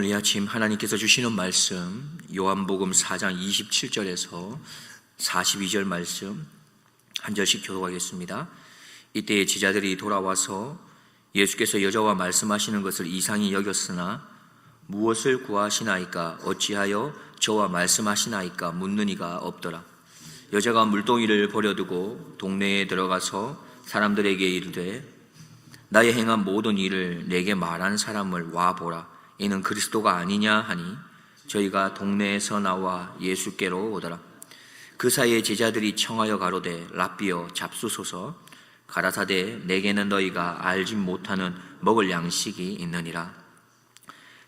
오늘 이 아침 하나님께서 주시는 말씀 요한복음 4장 27절에서 42절 말씀 한 절씩 교독하겠습니다. 이때 제자들이 돌아와서 예수께서 여자와 말씀하시는 것을 이상히 여겼으나 무엇을 구하시나이까 어찌하여 저와 말씀하시나이까 묻는 이가 없더라. 여자가 물동이를 버려두고 동네에 들어가서 사람들에게 이르되 나의 행한 모든 일을 내게 말한 사람을 와보라. 이는 그리스도가 아니냐 하니 저희가 동네에서 나와 예수께로 오더라. 그 사이에 제자들이 청하여 가로되 랍비여 잡수소서. 가라사대 내게는 너희가 알지 못하는 먹을 양식이 있느니라.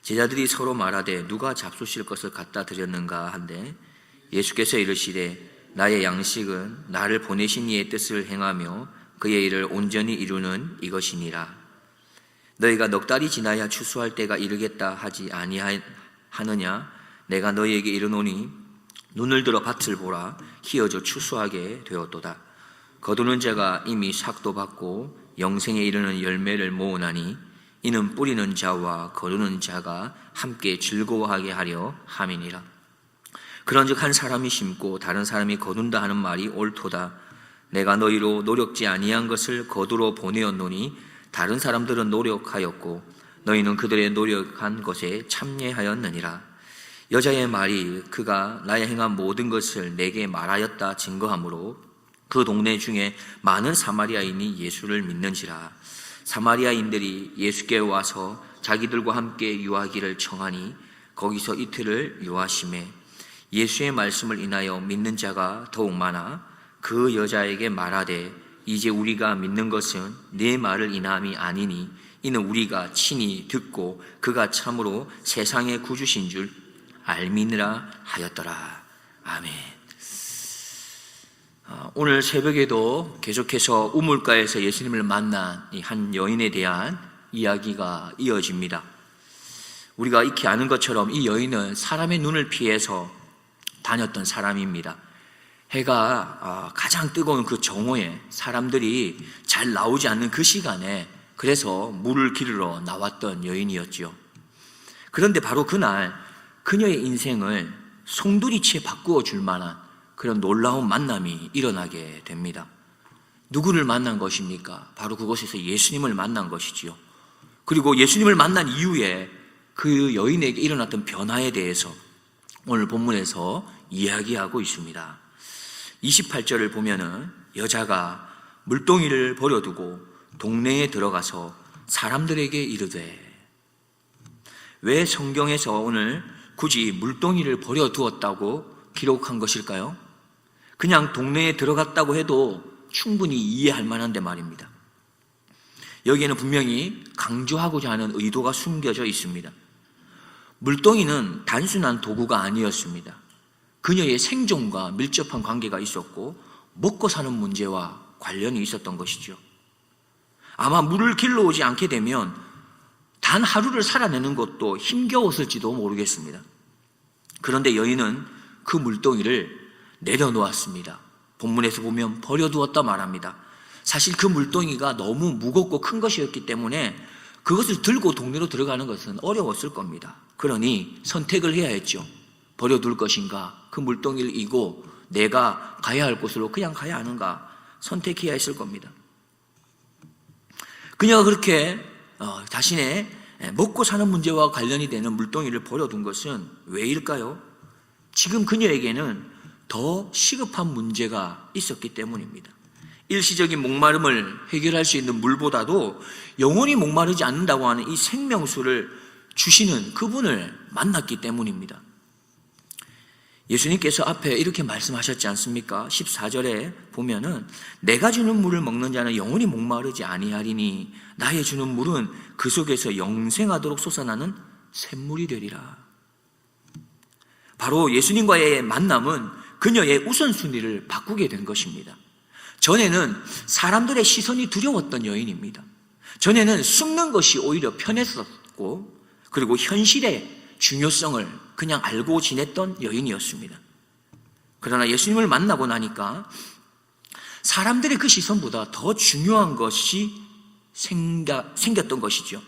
제자들이 서로 말하되 누가 잡수실 것을 갖다 드렸는가 한데 예수께서 이르시되 나의 양식은 나를 보내신 이의 뜻을 행하며 그의 일을 온전히 이루는 이것이니라. 너희가 넉 달이 지나야 추수할 때가 이르겠다 하지 아니하느냐? 내가 너희에게 이르노니 눈을 들어 밭을 보라. 희어져 추수하게 되었도다. 거두는 자가 이미 삭도 받고 영생에 이르는 열매를 모으나니 이는 뿌리는 자와 거두는 자가 함께 즐거워하게 하려 함이니라. 그런즉 한 사람이 심고 다른 사람이 거둔다 하는 말이 옳도다. 내가 너희로 노력지 아니한 것을 거두러 보내었노니 다른 사람들은 노력하였고 너희는 그들의 노력한 것에 참여하였느니라. 여자의 말이 그가 나의 행한 모든 것을 내게 말하였다 증거하므로 그 동네 중에 많은 사마리아인이 예수를 믿는지라. 사마리아인들이 예수께 와서 자기들과 함께 유하기를 청하니 거기서 이틀을 유하심에 예수의 말씀을 인하여 믿는 자가 더욱 많아 그 여자에게 말하되 이제 우리가 믿는 것은 네 말을 인함이 아니니 이는 우리가 친히 듣고 그가 참으로 세상의 구주신 줄 알미니라 하였더라. 아멘. 오늘 새벽에도 계속해서 우물가에서 예수님을 만난 이 한 여인에 대한 이야기가 이어집니다. 우리가 익히 아는 것처럼 이 여인은 사람의 눈을 피해서 다녔던 사람입니다. 해가 가장 뜨거운 그 정오에 사람들이 잘 나오지 않는 그 시간에 그래서 물을 기르러 나왔던 여인이었지요. 그런데 바로 그날 그녀의 인생을 송두리째 바꾸어 줄 만한 그런 놀라운 만남이 일어나게 됩니다. 누구를 만난 것입니까? 바로 그곳에서 예수님을 만난 것이지요. 그리고 예수님을 만난 이후에 그 여인에게 일어났던 변화에 대해서 오늘 본문에서 이야기하고 있습니다. 28절을 보면은 여자가 물동이를 버려두고 동네에 들어가서 사람들에게 이르되, 왜 성경에서 오늘 굳이 물동이를 버려두었다고 기록한 것일까요? 그냥 동네에 들어갔다고 해도 충분히 이해할 만한데 말입니다. 여기에는 분명히 강조하고자 하는 의도가 숨겨져 있습니다. 물동이는 단순한 도구가 아니었습니다. 그녀의 생존과 밀접한 관계가 있었고 먹고 사는 문제와 관련이 있었던 것이죠. 아마 물을 길러오지 않게 되면 단 하루를 살아내는 것도 힘겨웠을지도 모르겠습니다. 그런데 여인은 그 물동이를 내려놓았습니다. 본문에서 보면 버려두었다 말합니다. 사실 그 물동이가 너무 무겁고 큰 것이었기 때문에 그것을 들고 동네로 들어가는 것은 어려웠을 겁니다. 그러니 선택을 해야 했죠. 버려둘 것인가, 그 물동이를 이고 내가 가야 할 곳으로 그냥 가야 하는가 선택해야 했을 겁니다. 그녀가 그렇게 자신의 먹고 사는 문제와 관련이 되는 물동이를 버려둔 것은 왜일까요? 지금 그녀에게는 더 시급한 문제가 있었기 때문입니다. 일시적인 목마름을 해결할 수 있는 물보다도 영원히 목마르지 않는다고 하는 이 생명수를 주시는 그분을 만났기 때문입니다. 예수님께서 앞에 이렇게 말씀하셨지 않습니까? 14절에 보면은 내가 주는 물을 먹는 자는 영원히 목마르지 아니하리니 나의 주는 물은 그 속에서 영생하도록 솟아나는 샘물이 되리라. 바로 예수님과의 만남은 그녀의 우선순위를 바꾸게 된 것입니다. 전에는 사람들의 시선이 두려웠던 여인입니다. 전에는 숨는 것이 오히려 편했었고 그리고 현실의 중요성을 그냥 알고 지냈던 여인이었습니다. 그러나 예수님을 만나고 나니까 사람들의 그 시선보다 더 중요한 것이 생겼던 것이죠.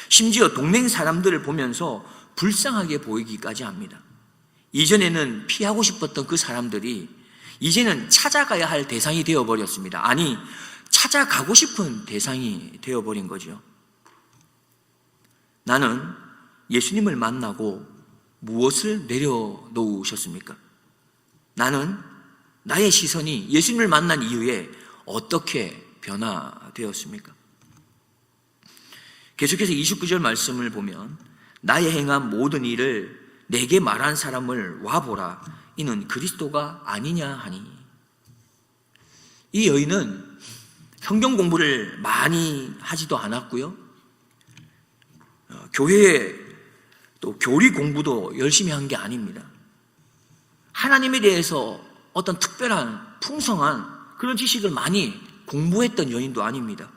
심지어 동네 사람들을 보면서 불쌍하게 보이기까지 합니다. 이전에는 피하고 싶었던 그 사람들이 이제는 찾아가야 할 대상이 되어버렸습니다. 아니, 찾아가고 싶은 대상이 되어버린 거죠. 나는 예수님을 만나고 무엇을 내려놓으셨습니까? 나는 나의 시선이 예수님을 만난 이후에 어떻게 변화되었습니까? 계속해서 29절 말씀을 보면 나의 행한 모든 일을 내게 말한 사람을 와보라. 이는 그리스도가 아니냐 하니. 이 여인은 성경 공부를 많이 하지도 않았고요. 교회에 또 교리 공부도 열심히 한 게 아닙니다. 하나님에 대해서 어떤 특별한 풍성한 그런 지식을 많이 공부했던 여인도 아닙니다.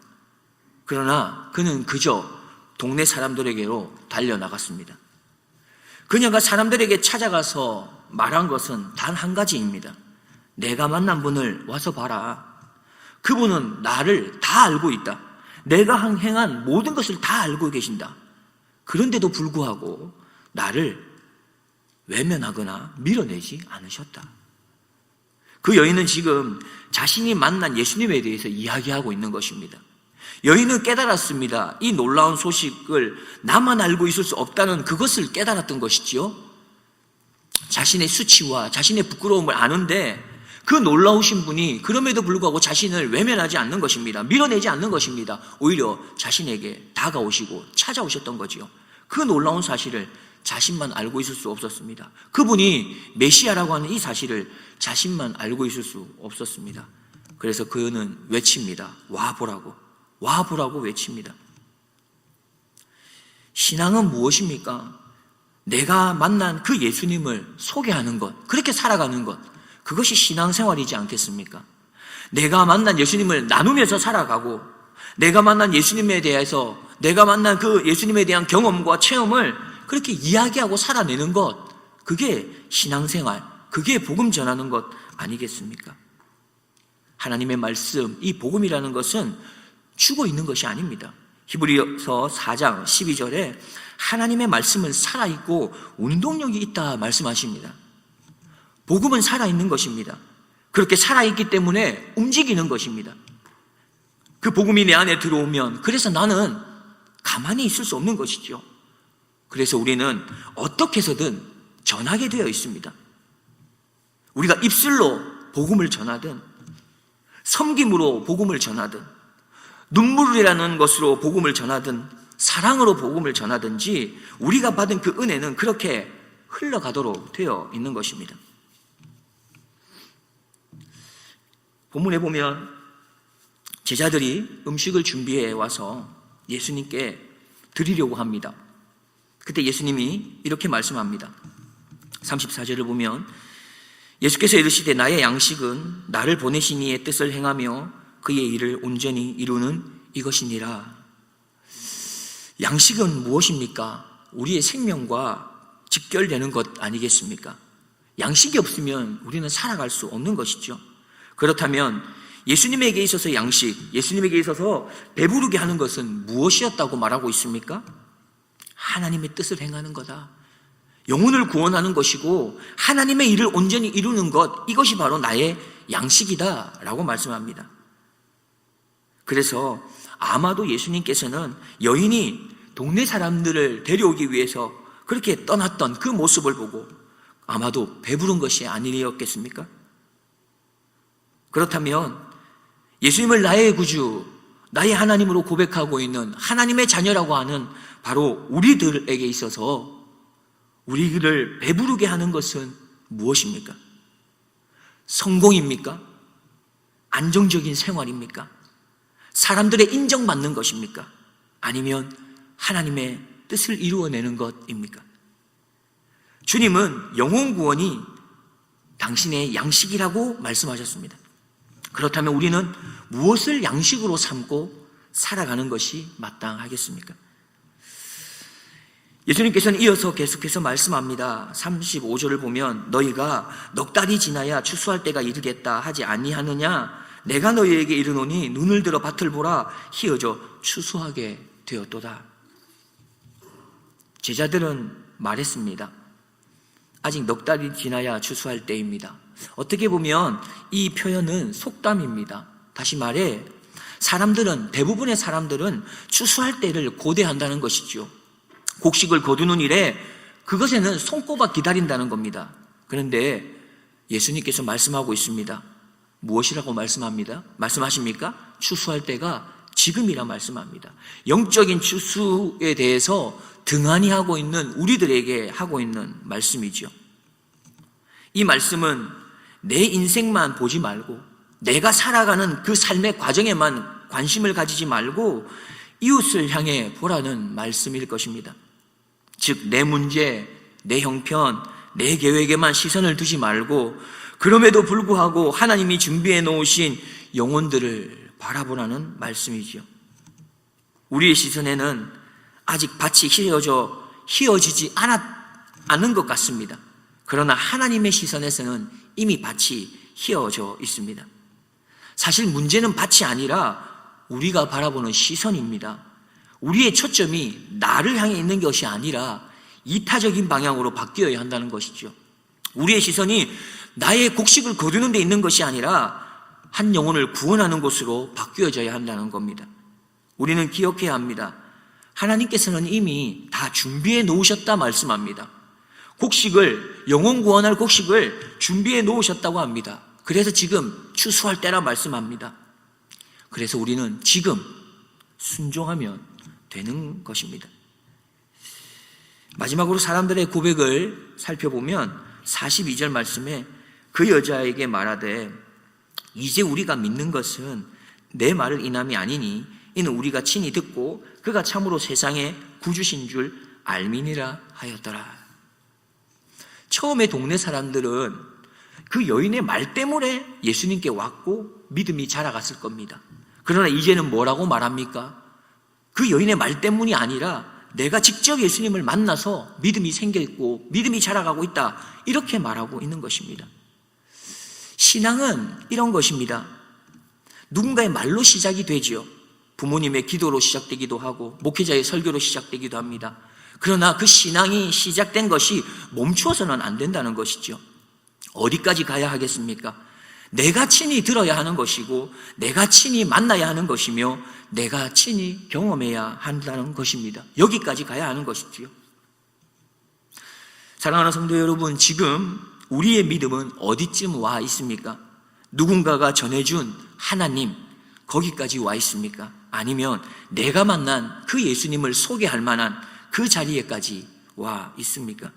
그러나 그는 그저 동네 사람들에게로 달려나갔습니다. 그녀가 사람들에게 찾아가서 말한 것은 단 한 가지입니다. 내가 만난 분을 와서 봐라. 그분은 나를 다 알고 있다. 내가 행한 모든 것을 다 알고 계신다. 그런데도 불구하고 나를 외면하거나 밀어내지 않으셨다. 그 여인은 지금 자신이 만난 예수님에 대해서 이야기하고 있는 것입니다. 여인은 깨달았습니다. 이 놀라운 소식을 나만 알고 있을 수 없다는 그것을 깨달았던 것이지요. 자신의 수치와 자신의 부끄러움을 아는데 그 놀라우신 분이 그럼에도 불구하고 자신을 외면하지 않는 것입니다. 밀어내지 않는 것입니다. 오히려 자신에게 다가오시고 찾아오셨던 거지요. 그 놀라운 사실을 자신만 알고 있을 수 없었습니다. 그분이 메시아라고 하는 이 사실을 자신만 알고 있을 수 없었습니다. 그래서 그는 외칩니다. 와보라고. 와보라고 외칩니다. 신앙은 무엇입니까? 내가 만난 그 예수님을 소개하는 것, 그렇게 살아가는 것, 그것이 신앙생활이지 않겠습니까? 내가 만난 예수님을 나누면서 살아가고 내가 만난 예수님에 대해서 내가 만난 그 예수님에 대한 경험과 체험을 그렇게 이야기하고 살아내는 것, 그게 신앙생활, 그게 복음 전하는 것 아니겠습니까? 하나님의 말씀, 이 복음이라는 것은 죽어 있는 것이 아닙니다. 히브리서 4장 12절에 하나님의 말씀은 살아있고 운동력이 있다 말씀하십니다. 복음은 살아있는 것입니다. 그렇게 살아있기 때문에 움직이는 것입니다. 그 복음이 내 안에 들어오면 그래서 나는 가만히 있을 수 없는 것이죠. 그래서 우리는 어떻게 해서든 전하게 되어 있습니다. 우리가 입술로 복음을 전하든 섬김으로 복음을 전하든 눈물이라는 것으로 복음을 전하든 사랑으로 복음을 전하든지 우리가 받은 그 은혜는 그렇게 흘러가도록 되어 있는 것입니다. 본문에 보면 제자들이 음식을 준비해 와서 예수님께 드리려고 합니다. 그때 예수님이 이렇게 말씀합니다. 34절을 보면 예수께서 이르시되 나의 양식은 나를 보내신 이의 뜻을 행하며 그의 일을 온전히 이루는 이것이니라. 양식은 무엇입니까? 우리의 생명과 직결되는 것 아니겠습니까? 양식이 없으면 우리는 살아갈 수 없는 것이죠. 그렇다면 예수님에게 있어서 양식, 예수님에게 있어서 배부르게 하는 것은 무엇이었다고 말하고 있습니까? 하나님의 뜻을 행하는 거다. 영혼을 구원하는 것이고 하나님의 일을 온전히 이루는 것, 이것이 바로 나의 양식이다 라고 말씀합니다. 그래서 아마도 예수님께서는 여인이 동네 사람들을 데려오기 위해서 그렇게 떠났던 그 모습을 보고 아마도 배부른 것이 아니었겠습니까? 그렇다면 예수님을 나의 구주, 나의 하나님으로 고백하고 있는 하나님의 자녀라고 하는 바로 우리들에게 있어서 우리를 배부르게 하는 것은 무엇입니까? 성공입니까? 안정적인 생활입니까? 사람들의 인정받는 것입니까? 아니면 하나님의 뜻을 이루어내는 것입니까? 주님은 영혼 구원이 당신의 양식이라고 말씀하셨습니다. 그렇다면 우리는 무엇을 양식으로 삼고 살아가는 것이 마땅하겠습니까? 예수님께서는 이어서 계속해서 말씀합니다. 35절을 보면 너희가 넉 달이 지나야 추수할 때가 이르겠다 하지 아니하느냐? 내가 너희에게 이르노니 눈을 들어 밭을 보라 희어져 추수하게 되었도다. 제자들은 말했습니다. 아직 넉 달이 지나야 추수할 때입니다. 어떻게 보면 이 표현은 속담입니다. 다시 말해 대부분의 사람들은 추수할 때를 고대한다는 것이죠. 곡식을 거두는 일에 그것에는 손꼽아 기다린다는 겁니다. 그런데 예수님께서 말씀하고 있습니다. 무엇이라고 말씀하십니까? 추수할 때가 지금이라 말씀합니다. 영적인 추수에 대해서 등한히 하고 있는 우리들에게 하고 있는 말씀이죠. 이 말씀은 내 인생만 보지 말고 내가 살아가는 그 삶의 과정에만 관심을 가지지 말고 이웃을 향해 보라는 말씀일 것입니다. 즉, 내 문제, 내 형편, 내 계획에만 시선을 두지 말고 그럼에도 불구하고 하나님이 준비해 놓으신 영혼들을 바라보라는 말씀이죠. 우리의 시선에는 아직 밭이 휘어지지 않은 것 같습니다. 그러나 하나님의 시선에서는 이미 밭이 휘어져 있습니다. 사실 문제는 밭이 아니라 우리가 바라보는 시선입니다. 우리의 초점이 나를 향해 있는 것이 아니라 이타적인 방향으로 바뀌어야 한다는 것이죠. 우리의 시선이 나의 곡식을 거두는 데 있는 것이 아니라 한 영혼을 구원하는 곳으로 바뀌어져야 한다는 겁니다. 우리는 기억해야 합니다. 하나님께서는 이미 다 준비해 놓으셨다 말씀합니다. 영혼 구원할 곡식을 준비해 놓으셨다고 합니다. 그래서 지금 추수할 때라 말씀합니다. 그래서 우리는 지금 순종하면 되는 것입니다. 마지막으로 사람들의 고백을 살펴보면 42절 말씀에 그 여자에게 말하되 이제 우리가 믿는 것은 내 말을 인함이 아니니 이는 우리가 친히 듣고 그가 참으로 세상의 구주신 줄 알미니라 하였더라. 처음에 동네 사람들은 그 여인의 말 때문에 예수님께 왔고 믿음이 자라갔을 겁니다. 그러나 이제는 뭐라고 말합니까? 그 여인의 말 때문이 아니라 내가 직접 예수님을 만나서 믿음이 생겼고 믿음이 자라가고 있다, 이렇게 말하고 있는 것입니다. 신앙은 이런 것입니다. 누군가의 말로 시작이 되지요. 부모님의 기도로 시작되기도 하고 목회자의 설교로 시작되기도 합니다. 그러나 그 신앙이 시작된 것이 멈추어서는 안 된다는 것이죠. 어디까지 가야 하겠습니까? 내가 친히 들어야 하는 것이고 내가 친히 만나야 하는 것이며 내가 친히 경험해야 한다는 것입니다. 여기까지 가야 하는 것이지요. 사랑하는 성도 여러분, 지금 우리의 믿음은 어디쯤 와 있습니까? 누군가가 전해준 하나님, 거기까지 와 있습니까? 아니면 내가 만난 그 예수님을 소개할 만한 그 자리에까지 와 있습니까?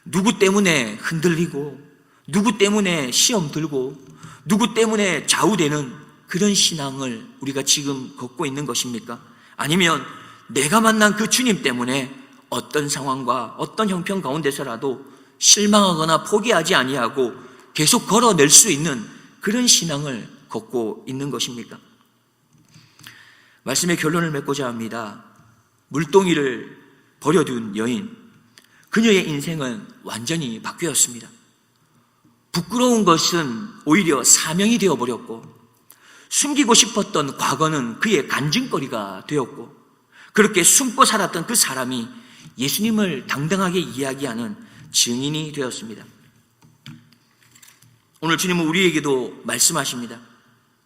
누구 때문에 흔들리고 누구 때문에 시험 들고 누구 때문에 좌우되는 그런 신앙을 우리가 지금 걷고 있는 것입니까? 아니면 내가 만난 그 주님 때문에 어떤 상황과 어떤 형편 가운데서라도 실망하거나 포기하지 아니하고 계속 걸어낼 수 있는 그런 신앙을 걷고 있는 것입니까? 말씀의 결론을 맺고자 합니다. 물동이를 버려둔 여인, 그녀의 인생은 완전히 바뀌었습니다. 부끄러운 것은 오히려 사명이 되어버렸고 숨기고 싶었던 과거는 그의 간증거리가 되었고 그렇게 숨고 살았던 그 사람이 예수님을 당당하게 이야기하는 증인이 되었습니다. 오늘 주님은 우리에게도 말씀하십니다.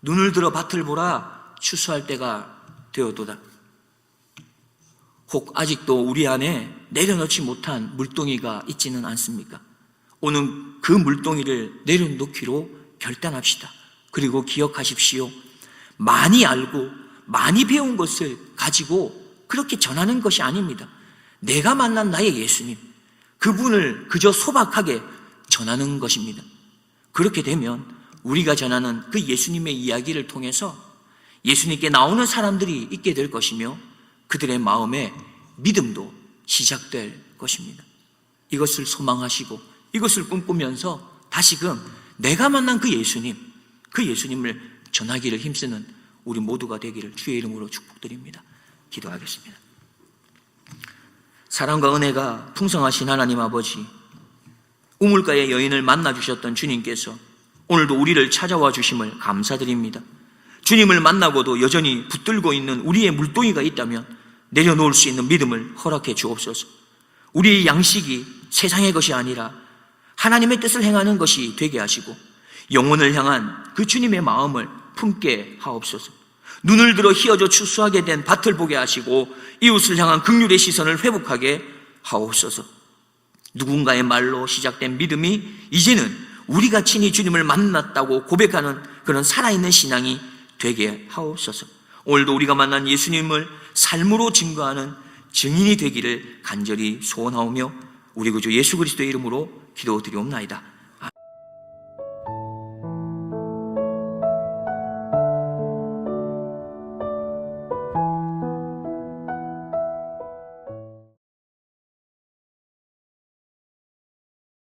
눈을 들어 밭을 보라, 추수할 때가 되어도다. 혹 아직도 우리 안에 내려놓지 못한 물동이가 있지는 않습니까? 오늘 그 물동이를 내려놓기로 결단합시다. 그리고 기억하십시오. 많이 알고 많이 배운 것을 가지고 그렇게 전하는 것이 아닙니다. 내가 만난 나의 예수님, 그분을 그저 소박하게 전하는 것입니다. 그렇게 되면 우리가 전하는 그 예수님의 이야기를 통해서 예수님께 나오는 사람들이 있게 될 것이며 그들의 마음에 믿음도 시작될 것입니다. 이것을 소망하시고 이것을 꿈꾸면서 다시금 내가 만난 그 예수님을 전하기를 힘쓰는 우리 모두가 되기를 주의 이름으로 축복드립니다. 기도하겠습니다. 사랑과 은혜가 풍성하신 하나님 아버지, 우물가의 여인을 만나주셨던 주님께서 오늘도 우리를 찾아와 주심을 감사드립니다. 주님을 만나고도 여전히 붙들고 있는 우리의 물동이가 있다면 내려놓을 수 있는 믿음을 허락해 주옵소서. 우리의 양식이 세상의 것이 아니라 하나님의 뜻을 행하는 것이 되게 하시고 영혼을 향한 그 주님의 마음을 품게 하옵소서. 눈을 들어 희어져 추수하게 된 밭을 보게 하시고 이웃을 향한 긍휼의 시선을 회복하게 하옵소서. 누군가의 말로 시작된 믿음이 이제는 우리가 친히 주님을 만났다고 고백하는 그런 살아있는 신앙이 되게 하옵소서. 오늘도 우리가 만난 예수님을 삶으로 증거하는 증인이 되기를 간절히 소원하오며 우리 구주 예수 그리스도의 이름으로 기도드리옵나이다.